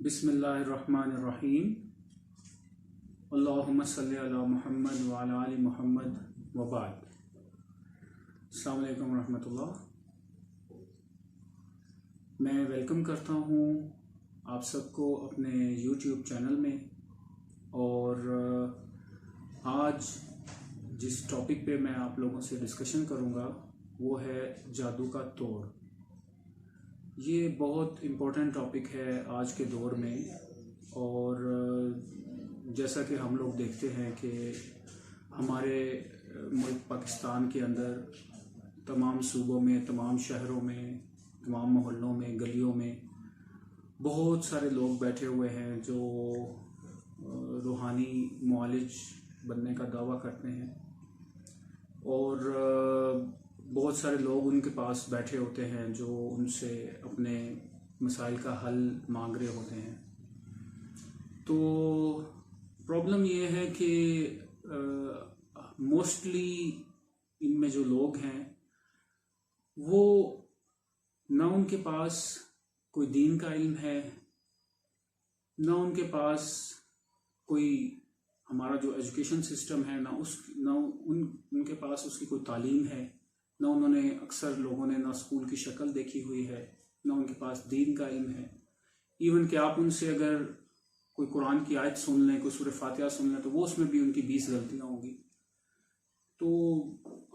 بسم اللہ الرحمن الرحیم اللہم صلی علی محمد وعلی آل محمد وبعد۔ السلام علیکم ورحمۃ اللہ۔ میں ویلکم کرتا ہوں آپ سب کو اپنے یوٹیوب چینل میں، اور آج جس ٹاپک پہ میں آپ لوگوں سے ڈسکشن کروں گا وہ ہے جادو کا توڑ۔ یہ بہت امپورٹنٹ ٹاپک ہے آج کے دور میں، اور جیسا کہ ہم لوگ دیکھتے ہیں کہ ہمارے ملک پاکستان کے اندر تمام صوبوں میں، تمام شہروں میں، تمام محلوں میں، گلیوں میں بہت سارے لوگ بیٹھے ہوئے ہیں جو روحانی معالج بننے کا دعویٰ کرتے ہیں، اور بہت سارے لوگ ان کے پاس بیٹھے ہوتے ہیں جو ان سے اپنے مسائل کا حل مانگ رہے ہوتے ہیں۔ تو پرابلم یہ ہے کہ موسٹلی ان میں جو لوگ ہیں وہ نہ ان کے پاس کوئی دین کا علم ہے، نہ ان کے پاس کوئی ہمارا جو ایجوکیشن سسٹم ہے، نہ ان کے پاس اس کی کوئی تعلیم ہے، نہ انہوں نے، اکثر لوگوں نے نہ اسکول کی شکل دیکھی ہوئی ہے، نہ ان کے پاس دین کا علم ہے۔ ایون کہ آپ ان سے اگر کوئی قرآن کی آیت سن لیں، کوئی سورہ فاتحہ سن لیں، تو وہ اس میں بھی ان کی 20 غلطیاں ہوں گی۔ تو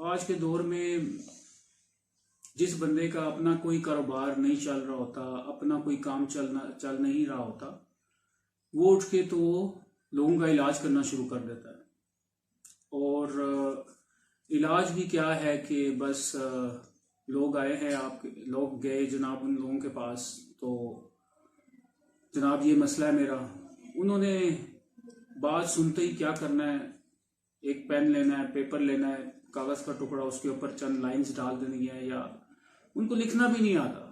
آج کے دور میں جس بندے کا اپنا کوئی کاروبار نہیں چل رہا ہوتا، اپنا کوئی کام چل نہیں رہا ہوتا، وہ اٹھ کے تو لوگوں کا علاج کرنا شروع کر دیتا ہے۔ اور علاج بھی کیا ہے کہ بس لوگ آئے ہیں، لوگ گئے جناب ان لوگوں کے پاس، تو جناب یہ مسئلہ ہے میرا۔ انہوں نے بات سنتے ہی کیا کرنا ہے، ایک پین لینا ہے، پیپر لینا ہے، کاغذ کا ٹکڑا، اس کے اوپر چند لائنز ڈال دینی ہے، یا ان کو لکھنا بھی نہیں آتا۔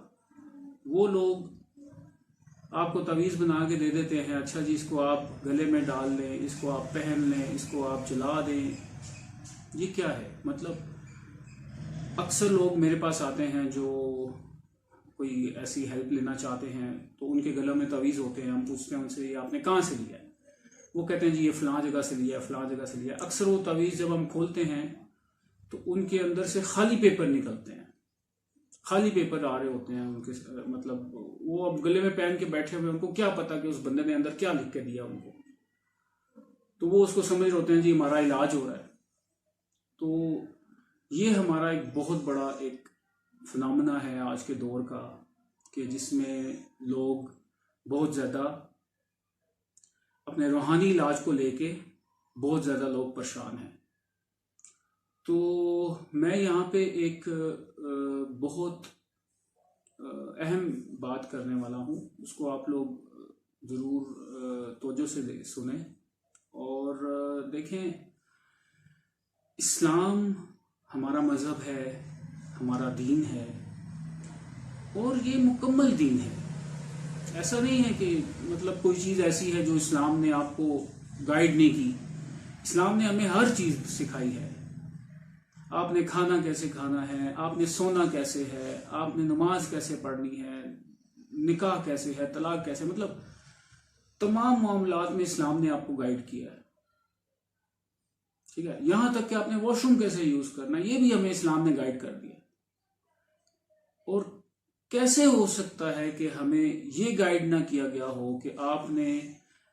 وہ لوگ آپ کو تعویذ بنا کے دے دیتے ہیں، اچھا جی اس کو آپ گلے میں ڈال لیں، اس کو آپ پہن لیں، اس کو آپ جلا دیں۔ یہ کیا ہے؟ مطلب اکثر لوگ میرے پاس آتے ہیں جو کوئی ایسی ہیلپ لینا چاہتے ہیں، تو ان کے گلوں میں تعویذ ہوتے ہیں، ہم پوچھتے ہیں ان سے یہ آپ نے کہاں سے لیا ہے؟ وہ کہتے ہیں جی یہ فلاں جگہ سے لیا ہے، فلاں جگہ سے لیا ہے۔ اکثر وہ تعویذ جب ہم کھولتے ہیں تو ان کے اندر سے خالی پیپر نکلتے ہیں، خالی پیپر آ رہے ہوتے ہیں ان کے، مطلب وہ اب گلے میں پہن کے بیٹھے ہوئے، ان کو کیا پتا کہ اس بندے نے اندر کیا لکھ کے دیا ان کو۔ تو وہ اس کو سمجھ رہے ہوتے ہیں جی ہمارا علاج ہو رہا ہے۔ تو یہ ہمارا ایک بہت بڑا ایک فنامنا ہے آج کے دور کا، کہ جس میں لوگ بہت زیادہ اپنے روحانی علاج کو لے کے بہت زیادہ لوگ پریشان ہیں۔ تو میں یہاں پہ ایک بہت اہم بات کرنے والا ہوں، اس کو آپ لوگ ضرور توجہ سے سنیں اور دیکھیں۔ اسلام ہمارا مذہب ہے، ہمارا دین ہے، اور یہ مکمل دین ہے۔ ایسا نہیں ہے کہ مطلب کوئی چیز ایسی ہے جو اسلام نے آپ کو گائیڈ نہیں کی۔ اسلام نے ہمیں ہر چیز سکھائی ہے۔ آپ نے کھانا کیسے کھانا ہے، آپ نے سونا کیسے ہے، آپ نے نماز کیسے پڑھنی ہے، نکاح کیسے ہے، طلاق کیسے، مطلب تمام معاملات میں اسلام نے آپ کو گائیڈ کیا ہے، ٹھیک ہے۔ یہاں تک کہ آپ نے واش روم کیسے یوز کرنا ہے، یہ بھی ہمیں اسلام نے گائیڈ کر دیا۔ اور کیسے ہو سکتا ہے کہ ہمیں یہ گائیڈ نہ کیا گیا ہو کہ آپ نے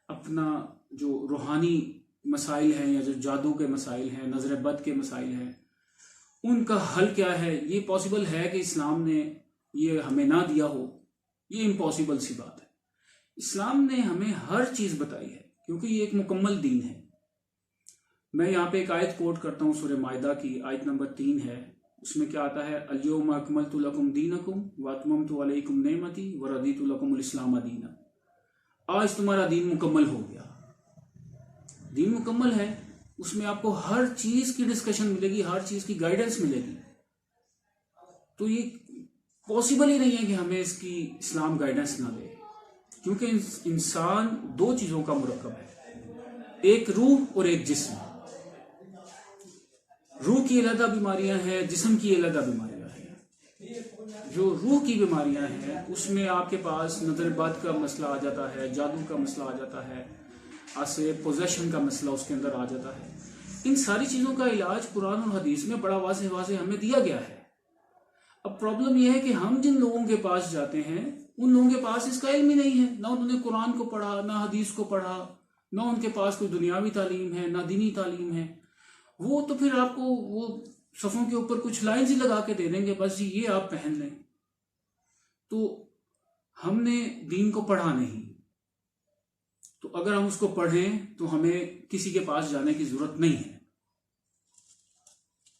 اپنا جو روحانی مسائل ہیں، یا جو جادو کے مسائل ہیں، نظر بد کے مسائل ہیں، ان کا حل کیا ہے؟ یہ پاسبل ہے کہ اسلام نے یہ ہمیں نہ دیا ہو؟ یہ امپاسبل سی بات ہے۔ اسلام نے ہمیں ہر چیز بتائی ہے، کیونکہ یہ ایک مکمل دین ہے۔ میں یہاں پہ ایک آیت کوٹ کرتا ہوں، سورہ مائدہ کی آیت نمبر 3 ہے۔ اس میں کیا آتا ہے؟ الیوم اکملت لکم دینکم واتممت علیکم نعمتی ورضیت لکم الاسلام دینا۔ آج تمہارا دین مکمل ہو گیا۔ دین مکمل ہے، اس میں آپ کو ہر چیز کی ڈسکشن ملے گی، ہر چیز کی گائیڈنس ملے گی۔ تو یہ پاسبل ہی نہیں ہے کہ ہمیں اس کی اسلام گائیڈنس نہ دے، کیونکہ انسان دو چیزوں کا مرکب ہے، ایک روح اور ایک جسم۔ روح کی علیحدہ بیماریاں ہیں، جسم کی علیحدہ بیماریاں ہیں۔ جو روح کی بیماریاں ہیں اس میں آپ کے پاس نظر بد کا مسئلہ آ جاتا ہے، جادو کا مسئلہ آ جاتا ہے، ایسے پوزیشن کا مسئلہ اس کے اندر آ جاتا ہے. ان ساری چیزوں کا علاج قرآن اور حدیث میں بڑا واضح واضح ہمیں دیا گیا ہے. اب پرابلم یہ ہے کہ ہم جن لوگوں کے پاس جاتے ہیں ان لوگوں کے پاس اس کا علم ہی نہیں ہے، نہ انہوں نے قرآن کو پڑھا، نہ حدیث کو پڑھا، نہ ان کے پاس کوئی دنیاوی تعلیم ہے، نہ دینی تعلیم ہے. وہ تو پھر آپ کو وہ صفوں کے اوپر کچھ لائنز ہی لگا کے دے دیں گے، بس جی یہ آپ پہن لیں. تو ہم نے دین کو پڑھا نہیں، تو اگر ہم اس کو پڑھیں تو ہمیں کسی کے پاس جانے کی ضرورت نہیں ہے.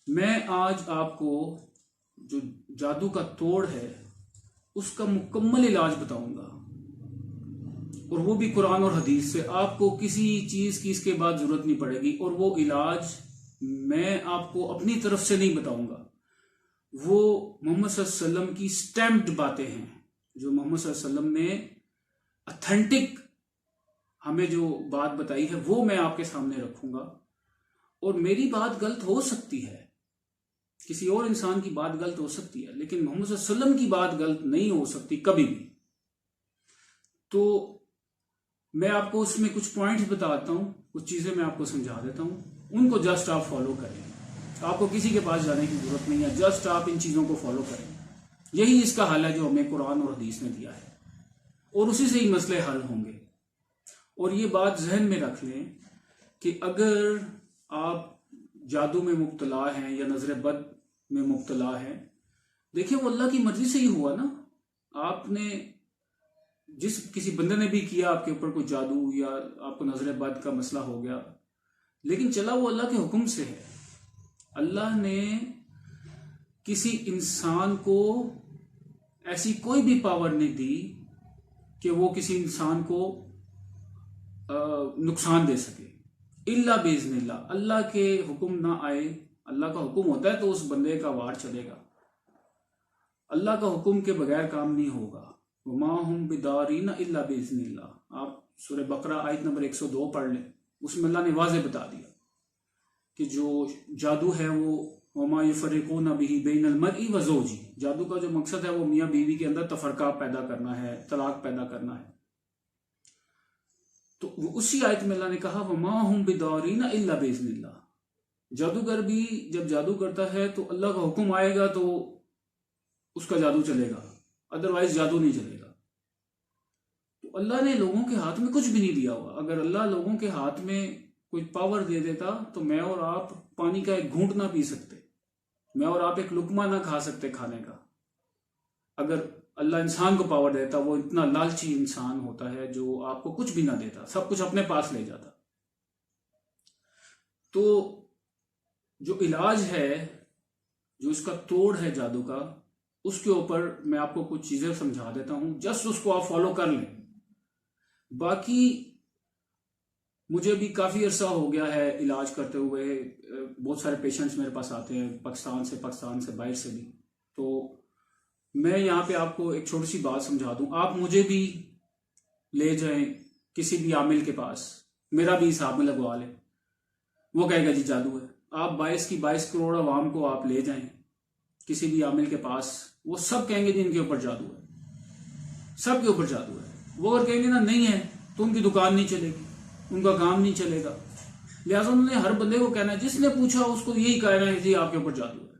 میں آج آپ کو جو جادو کا توڑ ہے اس کا مکمل علاج بتاؤں گا، اور وہ بھی قرآن اور حدیث سے. آپ کو کسی چیز کی اس کے بعد ضرورت نہیں پڑے گی، اور وہ علاج میں آپ کو اپنی طرف سے نہیں بتاؤں گا. وہ محمد صلی اللہ علیہ وسلم کی سٹیمپڈ باتیں ہیں، جو محمد صلی اللہ علیہ وسلم نے اتھینٹک ہمیں جو بات بتائی ہے وہ میں آپ کے سامنے رکھوں گا. اور میری بات غلط ہو سکتی ہے، کسی اور انسان کی بات غلط ہو سکتی ہے، لیکن محمد صلی اللہ علیہ وسلم کی بات غلط نہیں ہو سکتی کبھی بھی. تو میں آپ کو اس میں کچھ پوائنٹس بتاتا ہوں، کچھ چیزیں میں آپ کو سمجھا دیتا ہوں، ان کو جسٹ آپ فالو کریں. آپ کو کسی کے پاس جانے کی ضرورت نہیں ہے، جسٹ آپ ان چیزوں کو فالو کریں. یہی اس کا حل ہے جو ہمیں قرآن اور حدیث نے دیا ہے، اور اسی سے ہی مسئلے حل ہوں گے. اور یہ بات ذہن میں رکھ لیں کہ اگر آپ جادو میں مبتلا ہیں یا نظر بد میں مبتلا ہیں، دیکھیں وہ اللہ کی مرضی سے ہی ہوا نا. آپ نے جس کسی بندے نے بھی کیا آپ کے اوپر کوئی جادو یا آپ کو نظر بد کا مسئلہ ہو گیا، لیکن چلا وہ اللہ کے حکم سے ہے. اللہ نے کسی انسان کو ایسی کوئی بھی پاور نہیں دی کہ وہ کسی انسان کو نقصان دے سکے، الا باذن اللہ. اللہ کے حکم نہ آئے، اللہ کا حکم ہوتا ہے تو اس بندے کا وار چلے گا. اللہ کا حکم کے بغیر کام نہیں ہوگا. وما هم بدارین الا باذن اللہ. آپ سورہ بقرہ آیت نمبر 102 پڑھ لیں، اس میں اللہ نے واضح بتا دیا کہ جو جادو ہے وہ وما یفرقون به بین المرء وزوجہ، جادو کا جو مقصد ہے وہ میاں بیوی کے اندر تفرقہ پیدا کرنا ہے، طلاق پیدا کرنا ہے. تو اسی آیت میں اللہ نے کہا وما هم بدارین الا باذن اللہ. جادوگر بھی جب جادو کرتا ہے تو اللہ کا حکم آئے گا تو اس کا جادو چلے گا، ادروائز جادو نہیں چلے گا. تو اللہ نے لوگوں کے ہاتھ میں کچھ بھی نہیں دیا ہوا. اگر اللہ لوگوں کے ہاتھ میں کوئی پاور دے دیتا تو میں اور آپ پانی کا ایک گھونٹ نہ پی سکتے، میں اور آپ ایک لقمہ نہ کھا سکتے کھانے کا. اگر اللہ انسان کو پاور دیتا، وہ اتنا لالچی انسان ہوتا ہے جو آپ کو کچھ بھی نہ دیتا، سب کچھ اپنے پاس لے جاتا. تو جو علاج ہے، جو اس کا توڑ ہے جادو کا، اس کے اوپر میں آپ کو کچھ چیزیں سمجھا دیتا ہوں، جسٹ اس کو آپ فالو کر لیں. باقی مجھے بھی کافی عرصہ ہو گیا ہے علاج کرتے ہوئے، بہت سارے پیشنٹس میرے پاس آتے ہیں پاکستان سے باہر سے بھی. تو میں یہاں پہ آپ کو ایک چھوٹی سی بات سمجھا دوں. آپ مجھے بھی لے جائیں کسی بھی عامل کے پاس، میرا بھی حساب میں لگوا لیں، وہ کہے گا جی جادو ہے. آپ 22 کروڑ عوام کو آپ لے جائیں کسی بھی عامل کے پاس، وہ سب کہیں گے جی ان کے اوپر جادو ہے، سب کے اوپر جادو ہے. وہ اگر کہیں گے نا نہیں ہے تو ان کی دکان نہیں چلے گی، ان کا کام نہیں چلے گا. لہٰذا انہوں نے ہر بندے کو کہنا ہے، جس نے پوچھا اس کو یہی کہنا ہے جی آپ کے اوپر جادو ہے.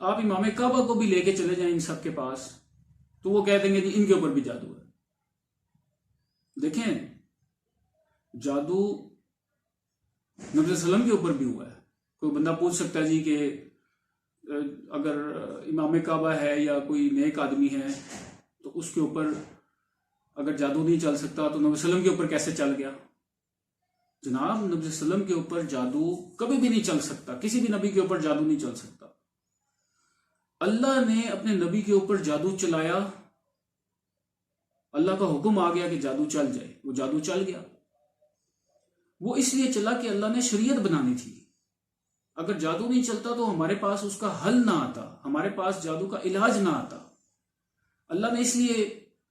آپ امام کعبہ کو بھی لے کے چلے جائیں ان سب کے پاس تو وہ کہہ دیں گے جی ان کے اوپر بھی جادو ہے. دیکھیں جادو نبی صلی اللہ علیہ وسلم کے اوپر بھی ہوا ہے. کوئی بندہ پوچھ سکتا ہے جی کہ اگر امام کعبہ ہے یا کوئی نیک آدمی ہے تو اس کے اوپر اگر جادو نہیں چل سکتا تو نبی صلی اللہ علیہ وسلم کے اوپر کیسے چل گیا؟ جناب نبی صلی اللہ علیہ وسلم کے اوپر جادو کبھی بھی نہیں چل سکتا، کسی بھی نبی کے اوپر جادو نہیں چل سکتا. اللہ نے اپنے نبی کے اوپر جادو چلایا، اللہ کا حکم آ گیا کہ جادو چل جائے، وہ جادو چل گیا. وہ اس لیے چلا کہ اللہ نے شریعت بنانی تھی. اگر جادو نہیں چلتا تو ہمارے پاس اس کا حل نہ آتا، ہمارے پاس جادو کا علاج نہ آتا. اللہ نے اس لیے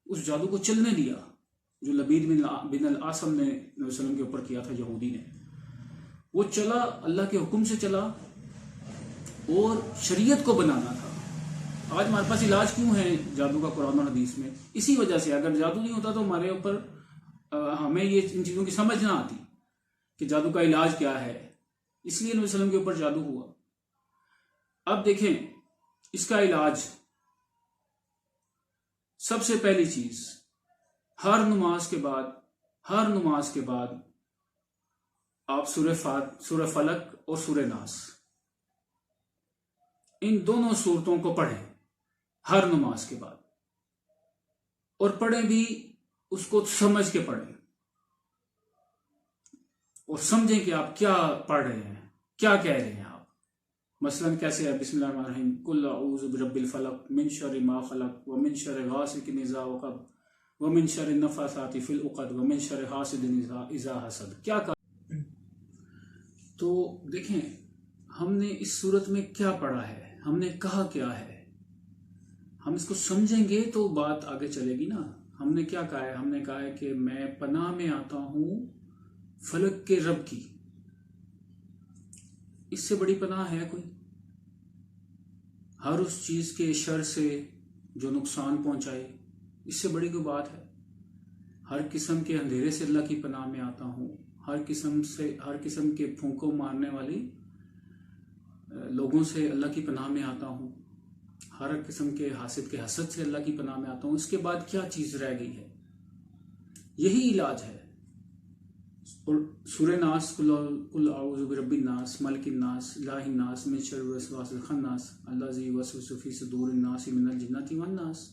اس جادو کو چلنے دیا جو لبید بن العاصم نے نبی صلی اللہ علیہ وسلم کے اوپر کیا تھا، یہودی نے. وہ چلا، اللہ کے حکم سے چلا، اور شریعت کو بنانا تھا. آج ہمارے پاس علاج کیوں ہے جادو کا قرآن اور حدیث میں؟ اسی وجہ سے. اگر جادو نہیں ہوتا تو ہمارے اوپر ہمیں یہ ان چیزوں کی سمجھ نہ آتی کہ جادو کا علاج کیا ہے. اس لیے نبی صلی اللہ علیہ وسلم کے اوپر جادو ہوا. اب دیکھیں اس کا علاج، سب سے پہلی چیز، ہر نماز کے بعد آپ سورہ فلق اور سورہ ناس، ان دونوں سورتوں کو پڑھیں ہر نماز کے بعد، اور پڑھیں بھی اس کو سمجھ کے پڑھیں اور سمجھیں کہ آپ کیا پڑھ رہے ہیں، کیا کہہ رہے ہیں آپ. مثلا کیسے ہے؟ بسم اللہ الرحمن الرحیم، قل اعوذ برب الفلق من شر ما خلق ومن شر غاسق اذا وقب ومن شر النفاثات فی العقد ومن شر حاسد اذا حسد. کیا کہا؟ تو دیکھیں ہم نے اس صورت میں کیا پڑھا ہے، ہم نے کہا کیا ہے، ہم اس کو سمجھیں گے تو بات آگے چلے گی نا. ہم نے کیا کہا ہے؟ ہم نے کہا ہے کہ میں پناہ میں آتا ہوں فلک کے رب کی. اس سے بڑی پناہ ہے کوئی؟ ہر اس چیز کے شر سے جو نقصان پہنچائے، اس سے بڑی کوئی بات ہے؟ ہر قسم کے اندھیرے سے اللہ کی پناہ میں آتا ہوں. ہر قسم کے پھونکوں مارنے والی لوگوں سے اللہ کی پناہ میں آتا ہوں. ہر قسم کے حاسد کے حسد سے اللہ کی پناہ میں آتا ہوں. اس کے بعد کیا چیز رہ گئی ہے؟ یہی علاج ہے. اور سورہ ناس، قل اعوذ برب الناس ملک الناس الہ الناس من شر الوسواس الخناس الذی یوسوس فی صدور الناس من الجنۃ والناس.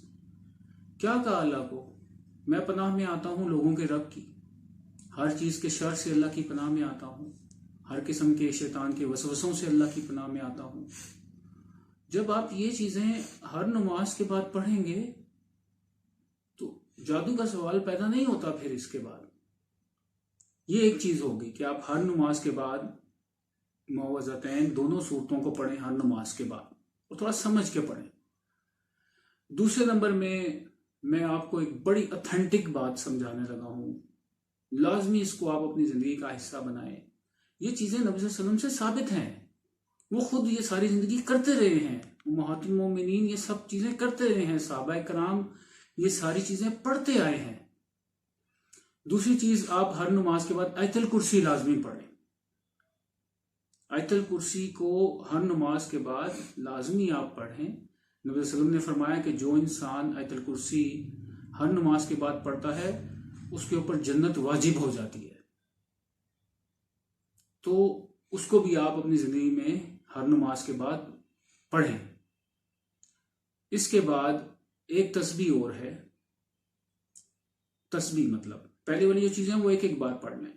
کیا کہا اللہ کو؟ میں پناہ میں آتا ہوں لوگوں کے رب کی، ہر چیز کے شر سے اللہ کی پناہ میں آتا ہوں، ہر قسم کے شیطان کے وسوسوں سے اللہ کی پناہ میں آتا ہوں. جب آپ یہ چیزیں ہر نماز کے بعد پڑھیں گے تو جادو کا سوال پیدا نہیں ہوتا. پھر اس کے بعد یہ ایک چیز ہوگی کہ آپ ہر نماز کے بعد معوذتین دونوں صورتوں کو پڑھیں ہر نماز کے بعد، اور تھوڑا سمجھ کے پڑھیں. دوسرے نمبر میں آپ کو ایک بڑی اتھینٹک بات سمجھانے لگا ہوں. لازمی اس کو آپ اپنی زندگی کا حصہ بنائیں. یہ چیزیں نبی صلی اللہ علیہ وسلم سے ثابت ہیں، وہ خود یہ ساری زندگی کرتے رہے ہیں. امہات المومنین یہ سب چیزیں کرتے رہے ہیں. صحابہ کرام یہ ساری چیزیں پڑھتے آئے ہیں. دوسری چیز، آپ ہر نماز کے بعد آیت الکرسی لازمی پڑھیں. آیت الکرسی کو ہر نماز کے بعد لازمی آپ پڑھیں. نبی صلی اللہ علیہ وسلم نے فرمایا کہ جو انسان آیت الکرسی ہر نماز کے بعد پڑھتا ہے اس کے اوپر جنت واجب ہو جاتی ہے. تو اس کو بھی آپ اپنی زندگی میں ہر نماز کے بعد پڑھیں. اس کے بعد ایک تسبیح اور ہے. تسبیح مطلب پہلے والی جو چیزیں وہ ایک ایک بار پڑھ لیں.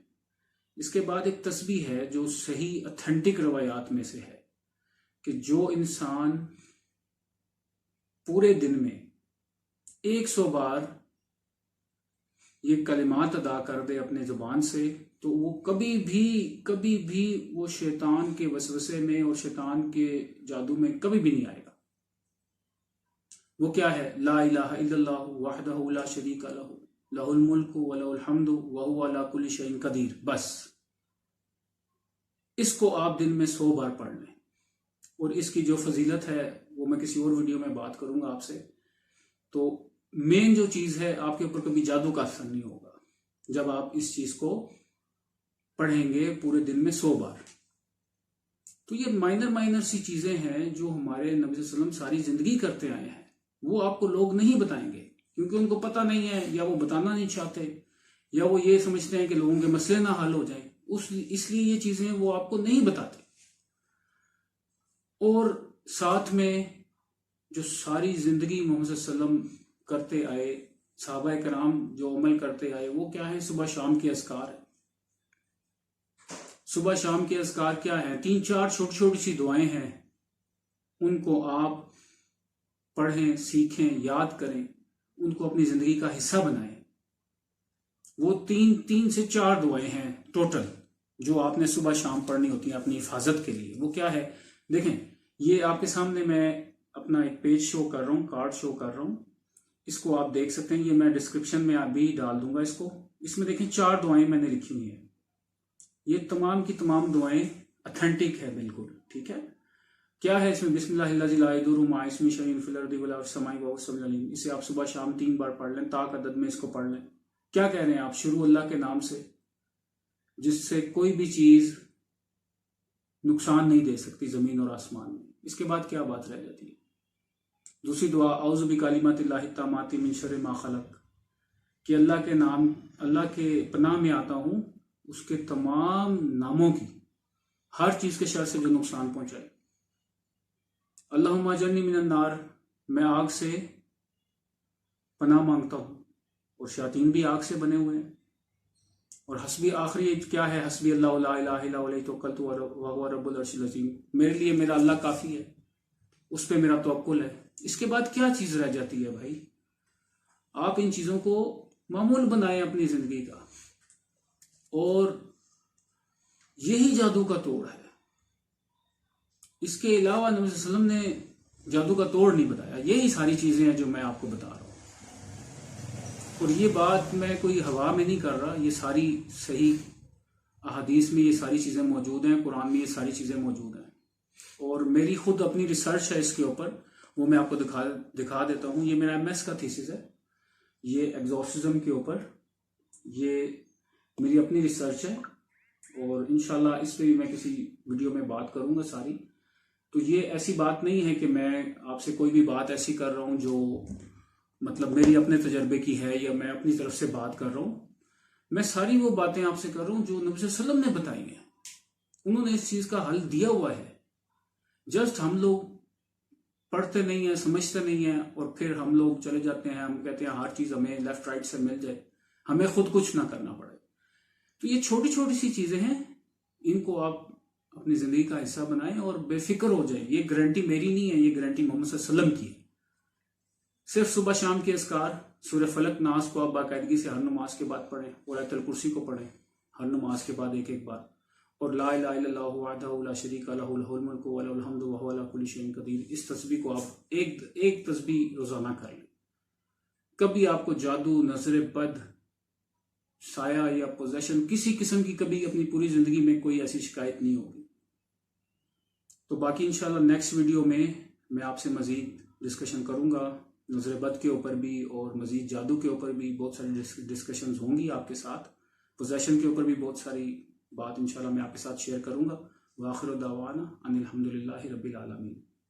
اس کے بعد ایک تسبیح ہے جو صحیح اتھینٹک روایات میں سے ہے کہ جو انسان پورے دن میں 100 بار یہ کلمات ادا کر دے اپنے زبان سے تو وہ کبھی بھی وہ شیطان کے وسوسے میں اور شیطان کے جادو میں کبھی بھی نہیں آئے گا. وہ کیا ہے؟ لا الہ الا اللہ وحدہ لا شریک لہ لہ الملک ولہ الحمد وہو علی کل شیء قدیر. بس اس کو آپ دن میں 100 بار پڑھ لیں. اور اس کی جو فضیلت ہے وہ میں کسی اور ویڈیو میں بات کروں گا آپ سے. تو مین جو چیز ہے، آپ کے اوپر کبھی جادو کا اثر نہیں ہوگا جب آپ اس چیز کو پڑھیں گے پورے دن میں 100 بار. تو یہ مائنر سی چیزیں ہیں جو ہمارے نبی صلی اللہ علیہ وسلم ساری زندگی کرتے آئے ہیں. وہ آپ کو لوگ نہیں بتائیں گے کیونکہ ان کو پتہ نہیں ہے، یا وہ بتانا نہیں چاہتے، یا وہ یہ سمجھتے ہیں کہ لوگوں کے مسئلے نہ حل ہو جائیں. اس لیے یہ چیزیں وہ آپ کو نہیں بتاتے. اور ساتھ میں جو ساری زندگی محمد صلی اللہ علیہ وسلم کرتے آئے، صحابہ کرام جو عمل کرتے آئے، وہ کیا ہے؟ صبح شام کے اذکار ہے. صبح شام کے اذکار کیا ہیں؟ 3-4 چھوٹی سی دعائیں ہیں. ان کو آپ پڑھیں، سیکھیں، یاد کریں، ان کو اپنی زندگی کا حصہ بنائیں. وہ 3 سے 4 دعائیں ہیں ٹوٹل جو آپ نے صبح شام پڑھنی ہوتی ہیں اپنی حفاظت کے لیے. وہ کیا ہے؟ دیکھیں یہ آپ کے سامنے میں اپنا ایک پیج شو کر رہا ہوں، کارڈ شو کر رہا ہوں. اس کو آپ دیکھ سکتے ہیں. یہ میں ڈسکرپشن میں بھی ڈال دوں گا اس کو. اس میں دیکھیں 4 دعائیں میں نے لکھی ہوئی ہیں. یہ تمام کی تمام دعائیں اتھینٹک ہے بالکل. ٹھیک ہے. کیا ہے اس میں بسم اللہ الذی لا یضر مع اسمہ شیء فی الارض ولا فی السماء وهو السمیع العلیم، اسے آپ صبح شام 3 بار پڑھ لیں، طاق عدد میں اس کو پڑھ لیں۔ کیا کہہ رہے ہیں آپ؟ شروع اللہ کے نام سے جس سے کوئی بھی چیز نقصان نہیں دے سکتی زمین اور آسمان میں، اس کے بعد کیا بات رہ جاتی ہے؟ دوسری دعا اعوذ بکلمات اللہ التامات من شر ما خلق، کہ اللہ کے نام، اللہ کے پناہ میں آتا ہوں اس کے تمام ناموں کی، ہر چیز کے شر سے جو نقصان پہنچائے۔ اللہم اجرنی من النار، میں آگ سے پناہ مانگتا ہوں، اور شیاطین بھی آگ سے بنے ہوئے ہیں۔ اور حسبی، آخری کیا ہے؟ حسبی اللہ لا الہ الا هو علیہ توکلت وہو رب العرش العظیم، میرے لیے میرا اللہ کافی ہے، اس پہ میرا توکل ہے۔ اس کے بعد کیا چیز رہ جاتی ہے بھائی؟ آپ ان چیزوں کو معمول بنائیں اپنی زندگی کا، اور یہی جادو کا توڑ ہے۔ اس کے علاوہ نبی صلی اللہ علیہ وسلم نے جادو کا توڑ نہیں بتایا، یہی ساری چیزیں ہیں جو میں آپ کو بتا رہا ہوں۔ اور یہ بات میں کوئی ہوا میں نہیں کر رہا، یہ ساری صحیح احادیث میں یہ ساری چیزیں موجود ہیں، قرآن میں یہ ساری چیزیں موجود ہیں، اور میری خود اپنی ریسرچ ہے اس کے اوپر، وہ میں آپ کو دکھا دیتا ہوں۔ یہ میرا MS کا تھیسس ہے، یہ ایگزورسزم کے اوپر، یہ میری اپنی ریسرچ ہے، اور انشاءاللہ اس پہ بھی میں کسی ویڈیو میں بات کروں گا ساری۔ تو یہ ایسی بات نہیں ہے کہ میں آپ سے کوئی بھی بات ایسی کر رہا ہوں جو مطلب میری اپنے تجربے کی ہے، یا میں اپنی طرف سے بات کر رہا ہوں۔ میں ساری وہ باتیں آپ سے کر رہا ہوں جو نبی صلی اللہ علیہ وسلم نے بتائی ہیں، انہوں نے اس چیز کا حل دیا ہوا ہے۔ جسٹ ہم لوگ پڑھتے نہیں ہیں، سمجھتے نہیں ہیں، اور پھر ہم لوگ چلے جاتے ہیں، ہم کہتے ہیں ہر چیز ہمیں لیفٹ رائٹ سے مل جائے، ہمیں خود کچھ نہ کرنا پڑے۔ تو یہ چھوٹی چھوٹی سی چیزیں ہیں، ان کو آپ اپنی زندگی کا حصہ بنائیں اور بے فکر ہو جائیں۔ یہ گارنٹی میری نہیں ہے، یہ گارنٹی محمد صلی اللہ علیہ وسلم کی ہے۔ صرف صبح شام کے اذکار، سورہ فلق ناس کو آپ باقاعدگی سے ہر نماز کے بعد پڑھیں، اور آیت الکرسی کو پڑھیں ہر نماز کے بعد ایک بار، اور لا الہ الا اللہ وحدہ لا شریک لہ لہ الملک ولہ الحمد وہو علی کل شیء قدیر، اس تسبیح کو آپ ایک تسبیح روزانہ کر لیں۔ کبھی آپ کو جادو، نظر بد، سایہ یا پوزیشن کسی قسم کی کبھی اپنی پوری زندگی میں کوئی ایسی شکایت نہیں ہوگی۔ تو باقی انشاءاللہ نیکسٹ ویڈیو میں آپ سے مزید ڈسکشن کروں گا، نظر بد کے اوپر بھی، اور مزید جادو کے اوپر بھی بہت ساری ڈسکشنز ہوں گی آپ کے ساتھ، پوزیشن کے اوپر بھی بہت ساری بات انشاءاللہ میں آپ کے ساتھ شیئر کروں گا۔ وآخر دعوانا ان الحمدللہ رب العالمین۔